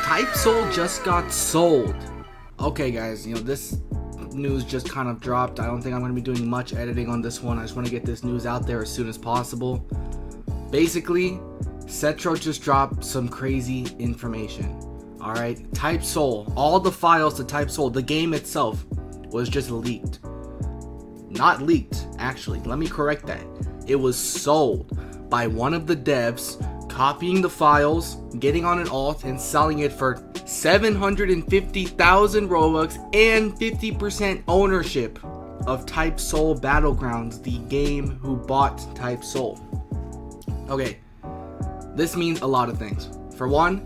Type Soul just got sold. Okay guys, this news just kind of dropped. I don't think I'm going to be doing much editing on this one. I just want to get this news out there as soon as possible. Basically, Cetro just dropped some crazy information. Alright, Type Soul, all the files to Type Soul, the game itself, was just leaked. Not leaked, actually. Let me correct that. It was sold by one of the devs, copying the files, getting on an alt, and selling it for 750,000 Robux and 50% ownership of Type Soul Battlegrounds, the game who bought Type Soul. Okay, this means a lot of things. For one,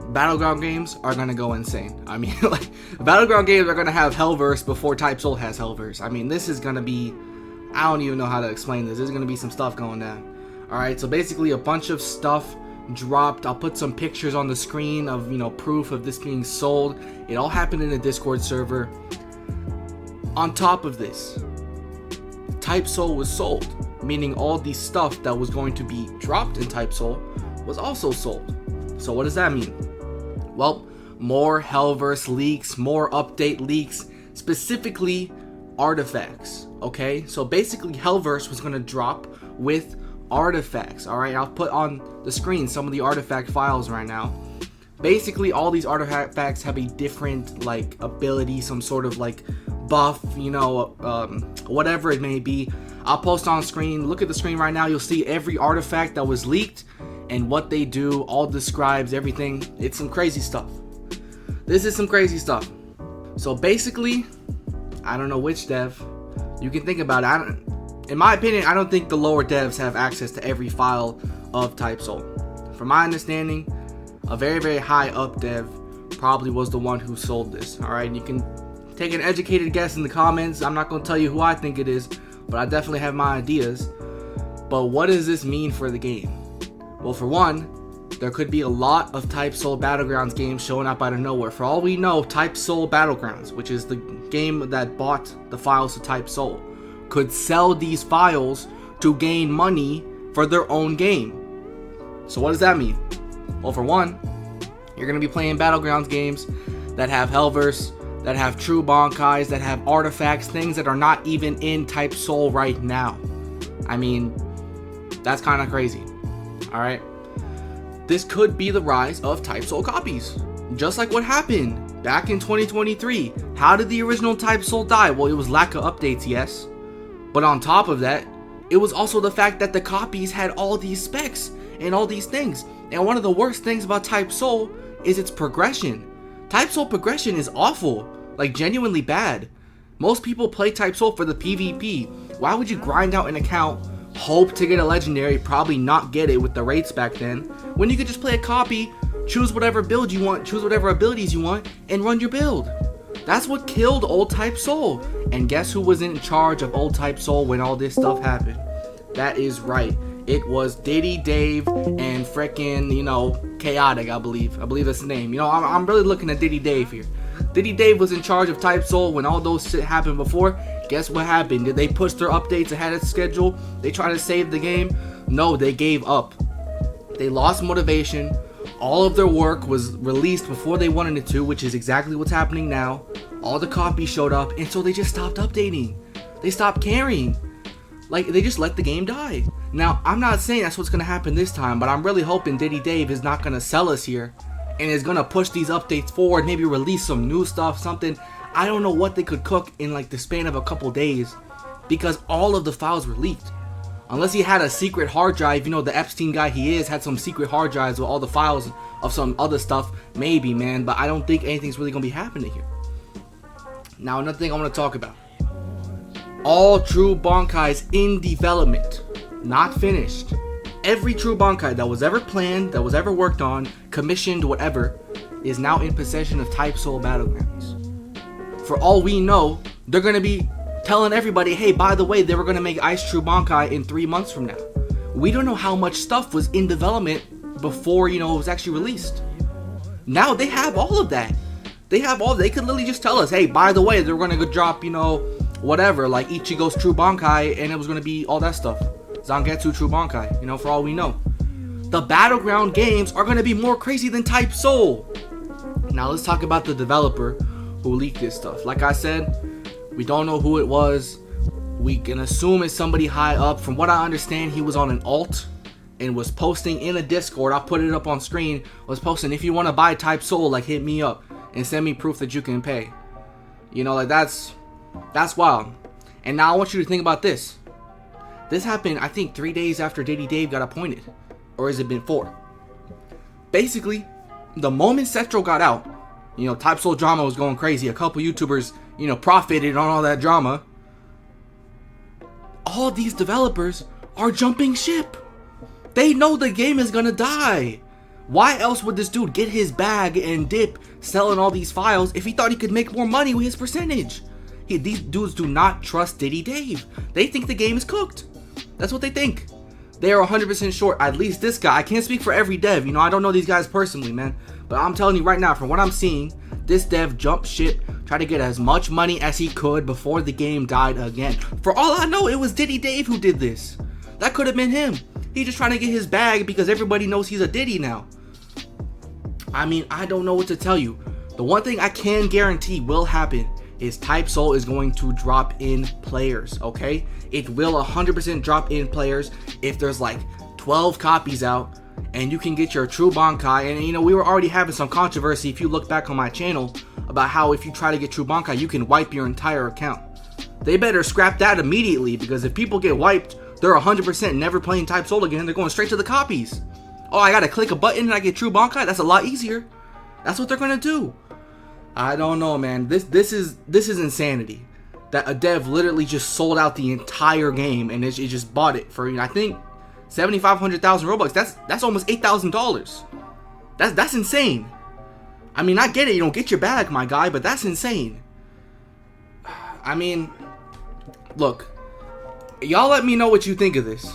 Battleground games are gonna go insane. I mean, Battleground games are gonna have Hellverse before Type Soul has Hellverse. I mean, this is gonna be, I don't even know how to explain this. There's gonna be some stuff going down. Alright, so basically a bunch of stuff dropped. I'll put some pictures on the screen of, proof of this being sold. It all happened in a Discord server. On top of this, Type Soul was sold, meaning all the stuff that was going to be dropped in Type Soul was also sold. So what does that mean? Well, more Hellverse leaks, more update leaks, specifically artifacts, okay? So basically Hellverse was going to drop with artifacts. Alright, I'll put on the screen some of the artifact files right now. Basically all these artifacts have a different ability, some sort of buff, whatever it may be. I'll post on screen. Look at the screen right now. You'll see every artifact that was leaked and what they do, all describes everything. It's some crazy stuff. This is some crazy stuff. So basically, I don't know which dev. You can think about it. In my opinion, I don't think the lower devs have access to every file of Type Soul. From my understanding, a very, very high up dev probably was the one who sold this. Alright, you can take an educated guess in the comments. I'm not going to tell you who I think it is, but I definitely have my ideas. But what does this mean for the game? Well, for one, there could be a lot of Type Soul Battlegrounds games showing up out of nowhere. For all we know, Type Soul Battlegrounds, which is the game that bought the files to Type Soul, could sell these files to gain money for their own game. So what does that mean? Well, for one, you're going to be playing Battlegrounds games that have Hellverse, that have true Bankais, that have artifacts, things that are not even in Type Soul right now. I mean, that's kind of crazy. Alright? This could be the rise of Type Soul copies. Just like what happened back in 2023. How did the original Type Soul die? Well, it was lack of updates, yes. But on top of that, it was also the fact that the copies had all these specs and all these things. And one of the worst things about Type Soul is its progression. Type Soul progression is awful, genuinely bad. Most people play Type Soul for the PvP. Why would you grind out an account, hope to get a legendary, probably not get it with the rates back then, when you could just play a copy, choose whatever build you want, choose whatever abilities you want, and run your build? That's what killed old Type Soul. And guess who was in charge of old Type Soul when all this stuff happened? That is right. It was Diddy, Dave, and frickin', Chaotic, I believe that's the name. I'm really looking at Diddy Dave here. Diddy Dave was in charge of Type Soul when all those shit happened before. Guess what happened? Did they push their updates ahead of schedule? They tried to save the game? No, they gave up. They lost motivation. All of their work was released before they wanted it to, which is exactly what's happening now. All the copies showed up, and so they just stopped updating. They stopped caring. They just let the game die. Now, I'm not saying that's what's going to happen this time, but I'm really hoping Diddy Dave is not going to sell us here and is going to push these updates forward, maybe release some new stuff, something. I don't know what they could cook in the span of a couple days, because all of the files were leaked. Unless he had a secret hard drive, the Epstein guy he is had some secret hard drives with all the files of some other stuff, maybe, man, but I don't think anything's really going to be happening here. Now, another thing I want to talk about. All true Bankais in development, not finished. Every true Bankai that was ever planned, that was ever worked on, commissioned, whatever, is now in possession of Type Soul Battlegrounds. For all we know, they're going to be telling everybody, hey, by the way, they were going to make Ice True Bankai in 3 months from now. We don't know how much stuff was in development before, it was actually released. Now they have all of that. They could literally just tell us, hey, by the way, they're going to go drop, whatever, Ichigo's True Bankai, and it was going to be all that stuff. Zangetsu True Bankai, for all we know. The Battleground games are going to be more crazy than Type Soul. Now let's talk about the developer who leaked this stuff. Like I said, we don't know who it was. We can assume it's somebody high up. From what I understand, he was on an alt and was posting in a Discord. I'll put it up on screen. Was posting, if you want to buy Type Soul, like, hit me up and send me proof that you can pay. You know, like, that's wild. And now I want you to think about this. This happened, I think, 3 days after Diddy Dave got appointed. Or has it been 4? Basically, the moment Cetro got out, you know, Type Soul drama was going crazy. A couple YouTubers, you know, profited on all that drama. All these developers are jumping ship. They know the game is gonna die. Why else would this dude get his bag and dip selling all these files if he thought he could make more money with his percentage? These dudes do not trust Diddy Dave. They think the game is cooked. That's what they think. They are 100% short. At least this guy. I can't speak for every dev. You know, I don't know these guys personally, man. But I'm telling you right now, from what I'm seeing, this dev jumped ship, tried to get as much money as he could before the game died again. For all I know, it was Diddy Dave who did this. That could have been him. He's just trying to get his bag because everybody knows he's a Diddy now. I mean, I don't know what to tell you. The one thing I can guarantee will happen is Type Soul is going to drop in players, okay? It will 100% drop in players if there's like 12 copies out and you can get your true Bankai. And you know, we were already having some controversy if you look back on my channel about how if you try to get true Bankai, you can wipe your entire account. They better scrap that immediately, because if people get wiped, they're 100% never playing Type Soul again. They're going straight to the copies. Oh, I gotta click a button and I get true Bankai? That's a lot easier. That's what they're gonna do. I don't know, man. This is insanity. That a dev literally just sold out the entire game and it just bought it for, I think, 7,500,000 Robux. That's almost $8,000. That's insane. I mean, I get it. You don't get your bag, my guy, but that's insane. I mean, look, y'all let me know what you think of this.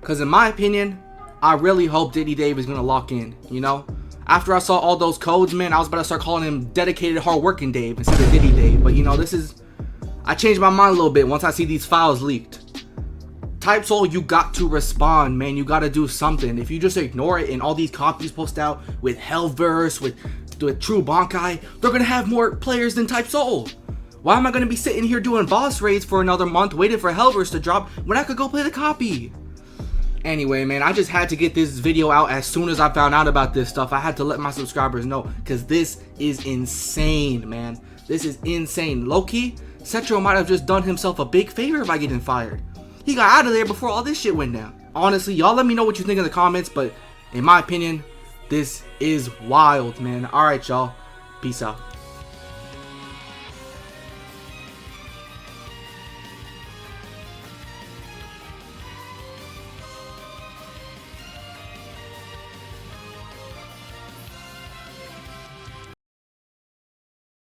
Because in my opinion, I really hope Diddy Dave is going to lock in, you know? After I saw all those codes, man, I was about to start calling him Dedicated Hard-Working Dave instead of Diddy Dave. But, you know, I changed my mind a little bit once I see these files leaked. Type Soul, you got to respond, man. You got to do something. If you just ignore it and all these copies post out with Hellverse, with True Bankai, they're going to have more players than Type Soul. Why am I going to be sitting here doing boss raids for another month waiting for Hellverse to drop when I could go play the copy? Anyway, man, I just had to get this video out as soon as I found out about this stuff. I had to let my subscribers know, because this is insane, man. This is insane. Low-key, Cetro might have just done himself a big favor by getting fired. He got out of there before all this shit went down. Honestly, y'all let me know what you think in the comments, but in my opinion, this is wild, man. Alright, y'all. Peace out.